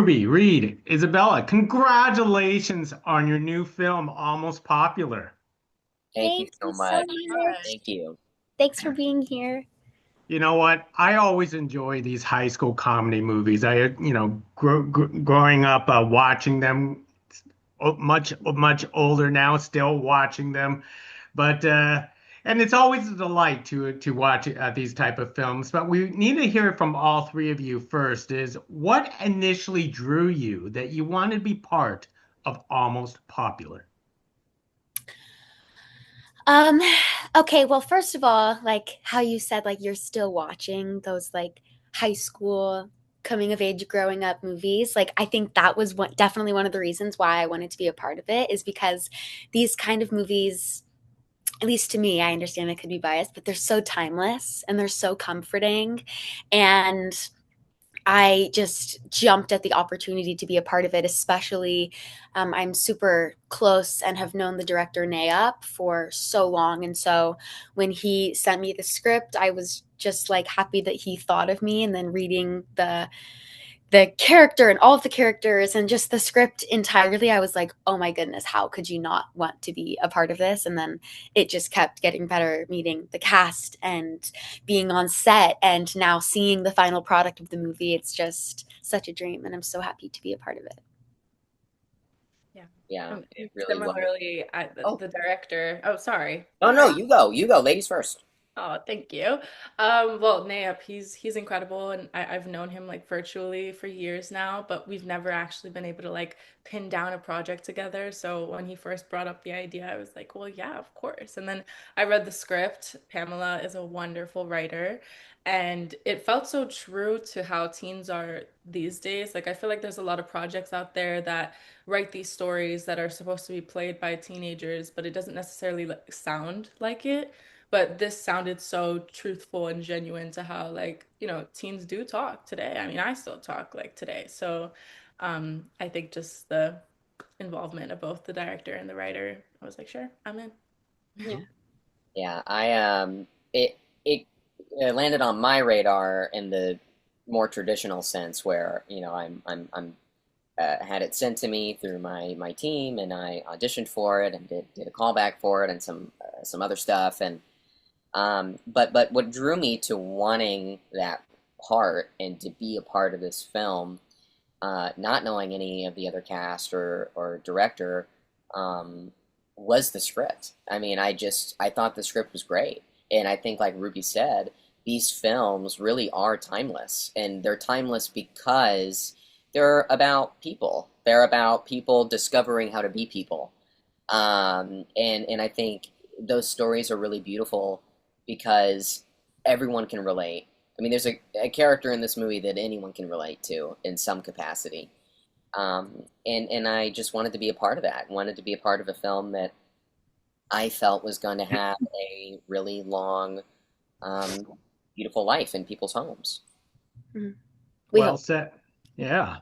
Ruby, Reid, Isabella, congratulations on your new film, Almost Popular. Thank you Thank so you so much. much. Thank you. Thanks for being here. You know what? I always enjoy these high school comedy movies. Growing up watching them, much older now, still watching them. But and it's always a delight to watch these type of films. But we need to hear it from all three of you first. Is what initially drew you that you wanted to be part of Almost Popular? Um, okay, well, first of all, like how you said, like you're still watching those like high school coming of age growing up movies. Like I think that was definitely one of the reasons why I wanted to be a part of it is because these kind of movies, at least to me, I understand I could be biased, but they're so timeless and they're so comforting. And I just jumped at the opportunity to be a part of it, especially I'm super close and have known the director Nayab for so long. And so when he sent me the script, I was just like happy that he thought of me. And then reading the character and all of the characters and just the script entirely, I was like, oh my goodness, how could you not want to be a part of this? And then it just kept getting better, meeting the cast and being on set and now seeing the final product of the movie. It's just such a dream, and I'm so happy to be a part of it. Yeah. Yeah, And it really was. similarly, Oh, the director. Oh, sorry. oh Go no, ahead. you go. You go. Ladies first. Oh, thank you. Well, Nayab, he's incredible, and I've known him like virtually for years now, but we've never actually been able to like pin down a project together. So when he first brought up the idea, I was like, well, yeah, of course. And then I read the script. Pamela is a wonderful writer, and it felt so true to how teens are these days. Like I feel like there's a lot of projects out there that write these stories that are supposed to be played by teenagers, but it doesn't necessarily like, sound like it. But this sounded so truthful and genuine to how, like, teens do talk today. I mean, I still talk like today. So I think just the involvement of both the director and the writer, I was like, sure, I'm in. Yeah. Yeah, it landed on my radar in the more traditional sense where, I'm had it sent to me through my team and I auditioned for it and did a callback for it and some other stuff and but what drew me to wanting that part and to be a part of this film, not knowing any of the other cast or director, um, was the script. I mean, I thought the script was great, and I think, like Ruby said, these films really are timeless, and they're timeless because they're about people. They're about people discovering how to be people, and I think those stories are really beautiful because everyone can relate. I mean, there's a character in this movie that anyone can relate to in some capacity. And I just wanted to be a part of that. Wanted to be a part of a film that I felt was going to have a really long, um, beautiful life in people's homes. Mhm. We Well hope. said. Yeah.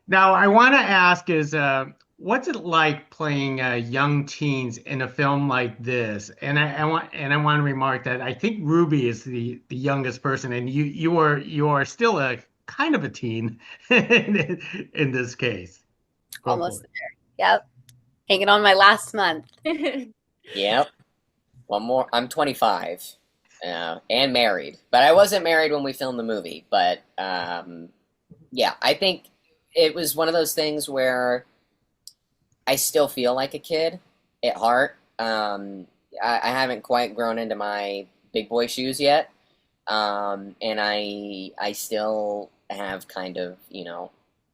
Now, I want to ask what's it like playing young teens in a film like this? I want to remark that I think Ruby is the youngest person, and you are still a kind of a teen in this case. Go for Almost it. there. Yep. Hanging on my last month. Yep. One more. I'm 25, and married, but I wasn't married when we filmed the movie. But yeah, I think it was one of those things where I still feel like a kid at heart. I haven't quite grown into my big boy shoes yet, and I still have kind of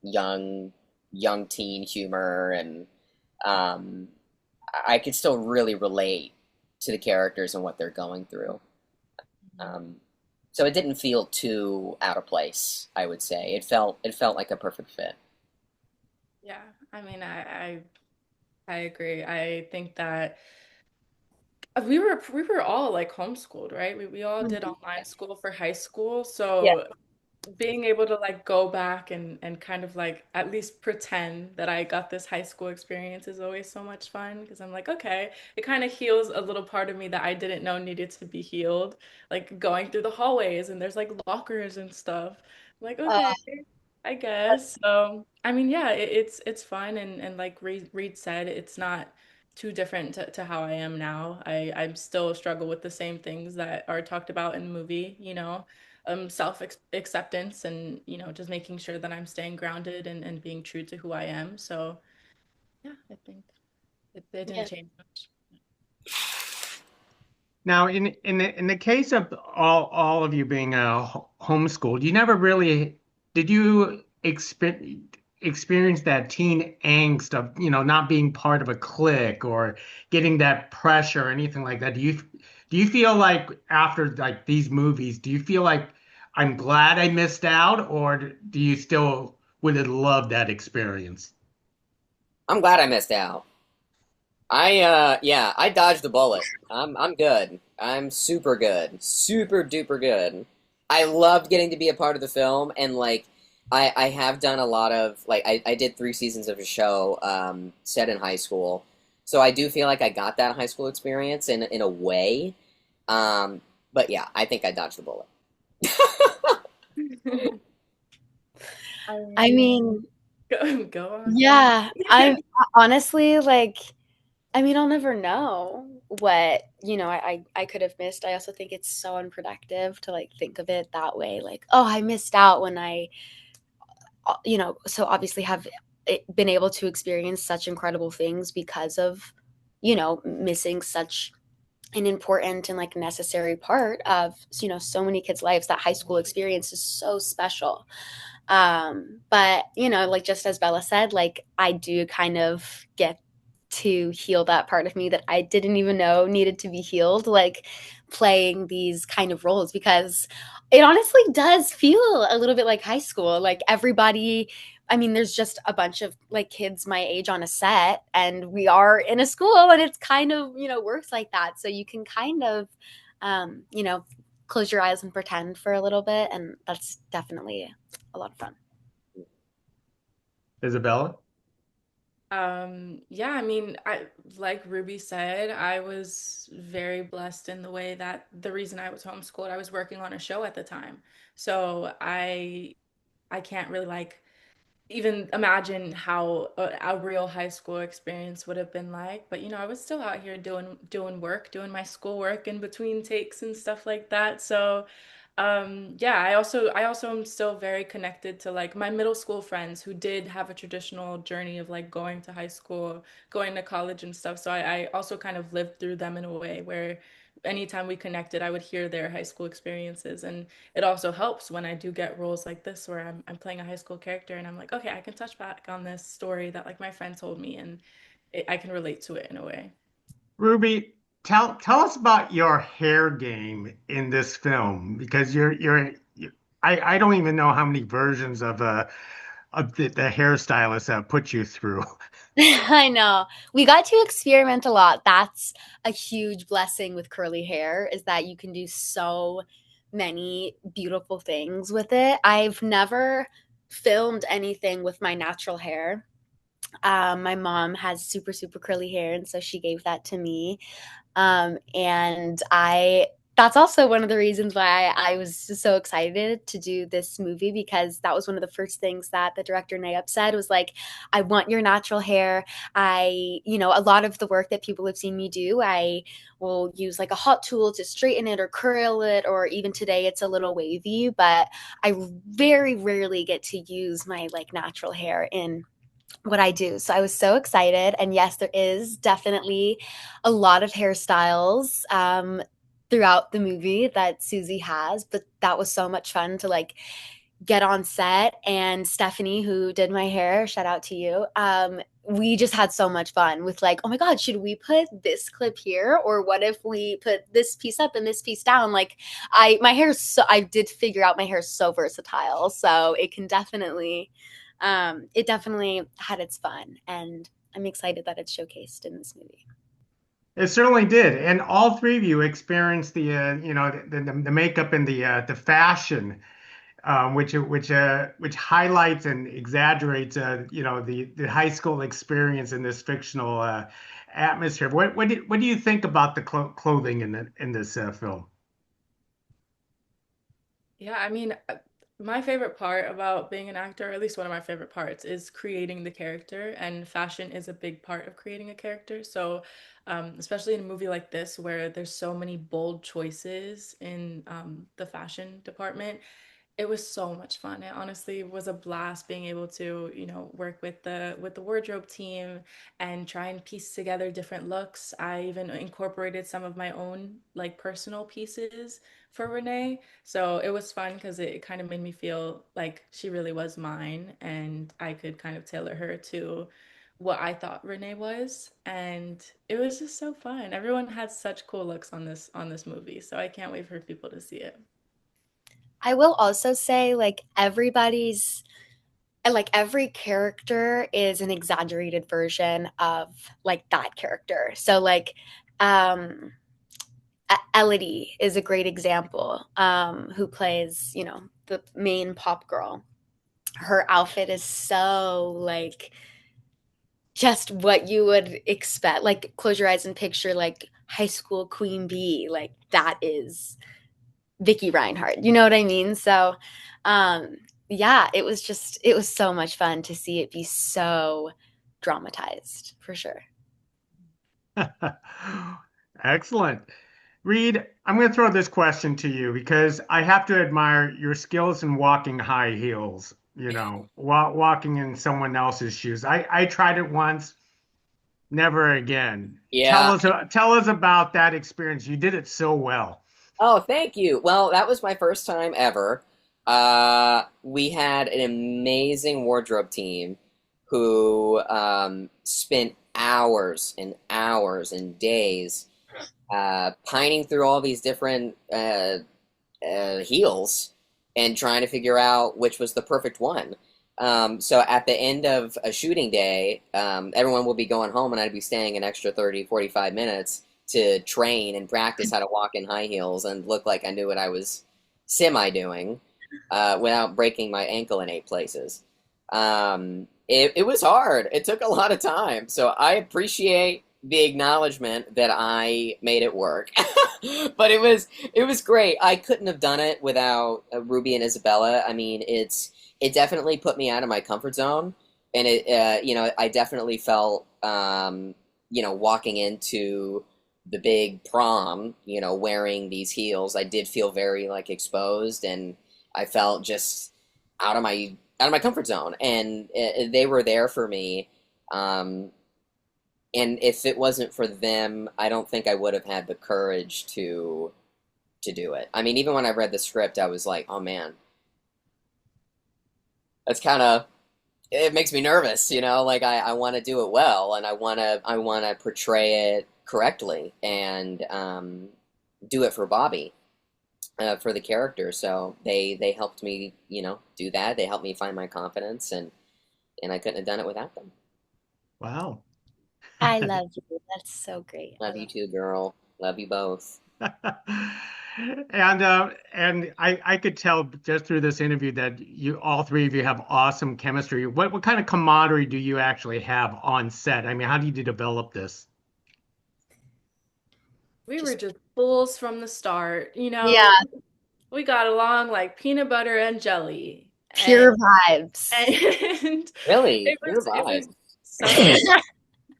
young young teen humor, and um, I could still really relate to the characters and what they're going through. Um, so it didn't feel too out of place, I would say. It felt like a perfect fit. Yeah, I mean, I agree. I think that we were all like homeschooled, right? We all did Mhm. online school for high school, Yeah. so being able to like go back and kind of like at least pretend that I got this high school experience is always so much fun because I'm like, okay, it kind of heals a little part of me that I didn't know needed to be healed, like going through the hallways and there's like lockers and stuff. Like, Uh, okay, I guess. So, I mean, yeah, it's fun and like Reid said, it's not too different to how I am now. I still struggle with the same things that are talked about in the movie, self acceptance and, just making sure that I'm staying grounded and being true to who I am. So, yeah, I think it didn't yeah. change much. Now, in the case of all of you being homeschooled, you never really did you experience that teen angst of not being part of a clique or getting that pressure or anything like that? Do you feel like after like these movies, do you feel like I'm glad I missed out, or do you still would have loved that experience? I'm glad I missed out. Yeah, I dodged a bullet. I'm good. I'm super good. Super duper good. I loved getting to be a part of the film and like I have done a lot of like I did 3 seasons of a show set in high school. So I do feel like I got that high school experience in a way. Um but yeah, I think I dodged the bullet. I I mean, mean, go on, Sam. yeah, I'm honestly like, I mean, I'll never know what, I could have missed. I also think it's so unproductive to like think of it that way. Like, oh, I missed out when so obviously have been able to experience such incredible things because of, missing such an important and like necessary part of, so many kids' lives. That high school experience is so special. But like just as Bella said, like I do kind of get to heal that part of me that I didn't even know needed to be healed, like playing these kind of roles, because it honestly does feel a little bit like high school. Like everybody, I mean, there's just a bunch of like kids my age on a set, and we are in a school, and it's kind of, works like that. So you can kind of, um, you know, close your eyes and pretend for a little bit. And that's definitely a lot of fun. Isabella? Yeah, I mean, I like Ruby said, I was very blessed in the way that the reason I was homeschooled, I was working on a show at the time. So I can't really like even imagine how a real high school experience would have been like. But I was still out here doing work, doing my schoolwork in between takes and stuff like that. So yeah, I also am still very connected to like my middle school friends who did have a traditional journey of like going to high school, going to college and stuff. So I also kind of lived through them in a way where anytime we connected, I would hear their high school experiences. And it also helps when I do get roles like this where I'm playing a high school character and I'm like, okay, I can touch back on this story that like my friend told me and I can relate to it in a way. Ruby, tell us about your hair game in this film because I don't even know how many versions of the hairstylist put you through. I know. We got to experiment a lot. That's a huge blessing with curly hair, is that you can do so many beautiful things with it. I've never filmed anything with my natural hair. My mom has super, super curly hair, and so she gave that to me. And that's also one of the reasons why I was so excited to do this movie, because that was one of the first things that the director Nayab said was like, I want your natural hair. A lot of the work that people have seen me do, I will use like a hot tool to straighten it or curl it, or even today it's a little wavy, but I very rarely get to use my like natural hair in what I do. So I was so excited. And yes, there is definitely a lot of hairstyles throughout the movie that Susie has, but that was so much fun to like get on set. And Stephanie, who did my hair, shout out to you. We just had so much fun with like, oh my God, should we put this clip here? Or what if we put this piece up and this piece down? Like I did figure out my hair is so versatile. So it definitely had its fun. And I'm excited that it's showcased in this movie. It certainly did, and all three of you experienced the makeup and the fashion, which highlights and exaggerates the high school experience in this fictional atmosphere. What do you think about the clothing in this film? Yeah, I mean, My favorite part about being an actor, or at least one of my favorite parts, is creating the character, and fashion is a big part of creating a character. So, especially in a movie like this, where there's so many bold choices in the fashion department, it was so much fun. It honestly was a blast being able to, work with the wardrobe team and try and piece together different looks. I even incorporated some of my own like personal pieces for Renee. So it was fun because it kind of made me feel like she really was mine and I could kind of tailor her to what I thought Renee was. And it was just so fun. Everyone had such cool looks on this movie. So I can't wait for people to see it. I will also say, like every character is an exaggerated version of like that character. So like um Elodie is a great example, who plays, the main pop girl. Her outfit is so like just what you would expect. Like close your eyes and picture like high school queen bee. Like that is Vicky Reinhardt. You know what I mean? So um yeah, it was so much fun to see it be so dramatized for sure. Excellent. Reid, I'm going to throw this question to you because I have to admire your skills in walking high heels, walking in someone else's shoes. I tried it once, never again. Yeah. Tell us about that experience. You did it so well. Oh, thank you. Well, that was my first time ever. We had an amazing wardrobe team who spent hours and hours and days pining through all these different heels and trying to figure out which was the perfect one. So at the end of a shooting day, everyone will be going home and I'd be staying an extra 30, 45 minutes to train and practice how to walk in high heels and look like I knew what I was semi doing without breaking my ankle in 8 places. It was hard. It took a lot of time. So I appreciate the acknowledgement that I made it work. But it was great. I couldn't have done it without Ruby and Isabella. I mean, it definitely put me out of my comfort zone, and I definitely felt walking into the big prom, wearing these heels, I did feel very like exposed, and I felt just out of my comfort zone, and they were there for me. Um, and if it wasn't for them, I don't think I would have had the courage to do it. I mean, even when I read the script, I was like, oh man, that's kind of it makes me nervous, like I want to do it well and I want to portray it correctly and do it for Bobbie, for the character. So they helped me, do that. They helped me find my confidence, and I couldn't have done it without them. Wow. I love you. That's so great. I Love you love too, girl. Love you both. And I could tell just through this interview that you all three of you have awesome chemistry. What kind of camaraderie do you actually have on set? I mean, how do you develop this? We were just just fools from the start, yeah, we got along like peanut butter and jelly. And pure vibes. and Really, pure it was vibes. such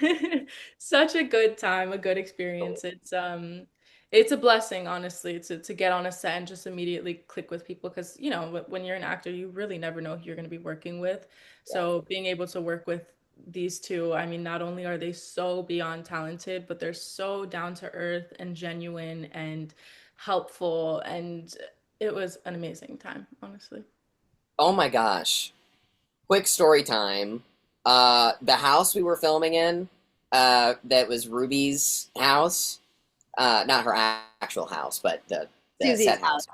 a such a good time, a good experience. It's a blessing, honestly, to get on a set and just immediately click with people because, when you're an actor, you really never know who you're going to be working with. Yeah. So being able to work with these two, I mean, not only are they so beyond talented, but they're so down to earth and genuine and helpful, and it was an amazing time, honestly. Oh my gosh. Quick story time. The house we were filming in, that was Ruby's house. Not her actual house, but the Susie's set house.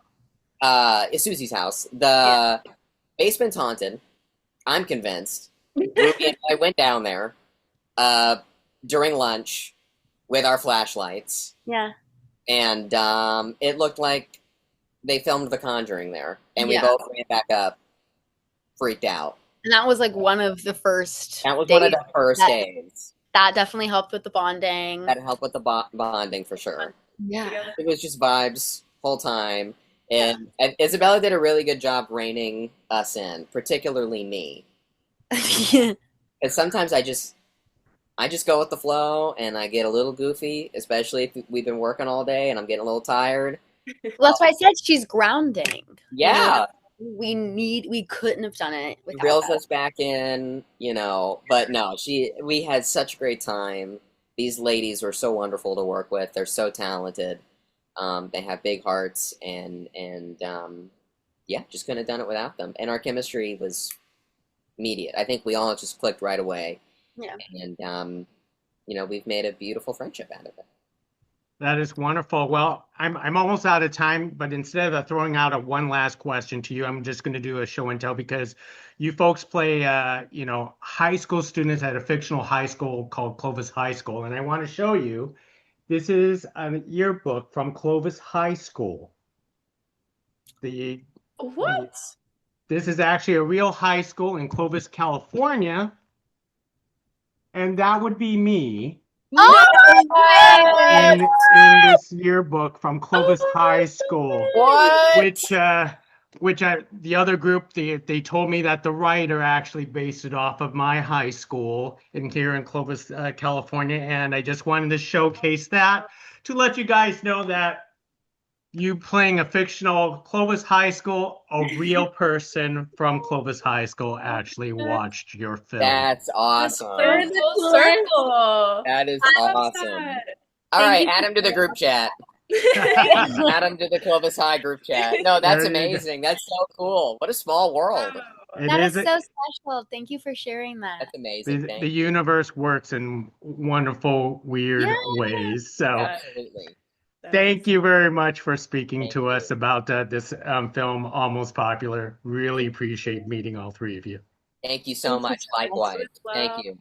house. It's Susie's house. Yeah. The basement's haunted. I'm convinced. Ruby and I went down there uh, during lunch with our flashlights, Yeah. and it looked like they filmed The Conjuring there, and we Yeah. both ran back up, freaked out. And that was like one of the first That was one of days the first that days. that definitely helped with the bonding. That helped with the bonding for sure. Yeah. Together. It was just vibes whole time. And Isabella did a really good job reining us in, particularly me. Yeah. And sometimes I just go with the flow and I get a little goofy, especially if we've been working all day and I'm getting a little tired. Well, that's why I said she's grounding. Yeah, We couldn't have done it she without reels that. us back in, but no, we had such a great time. These ladies were so wonderful to work with. They're so talented. They have big hearts and yeah, just couldn't have done it without them. And our chemistry was immediate. I think we all just clicked right away. Yeah. And we've made a beautiful friendship out of it. That is wonderful. Well, I'm almost out of time, but instead of throwing out a one last question to you, I'm just going to do a show and tell because you folks play, high school students at a fictional high school called Clovis High School, and I want to show you. This is a yearbook from Clovis High School. What? This is actually a real high school in Clovis, California, and that would be me. Oh, in this yearbook from Clovis Oh High my School, What? the other group they told me that the writer actually based it off of my high school here in Clovis, California, and I just wanted to showcase that to let you guys know that you playing a fictional Clovis High School, a real person from Clovis High School actually goodness. watched your film. That's That's awesome. so full circle. That is I love awesome. that. All Thank right, you add him to the group chat. There Add him to the Clovis High group chat. No, that's you go. amazing. That's so cool. What a small world. Wow. It that is is so special. Thank you for sharing that. That's amazing. the Thank the you. universe works in wonderful, weird Yeah. ways. So Yeah, Absolutely. it thank does. you very much for speaking Thank to you. us about this film, Almost Popular. Really appreciate meeting all three of you. Thank you so Thank you much. so much. Likewise. You as Thank well. you.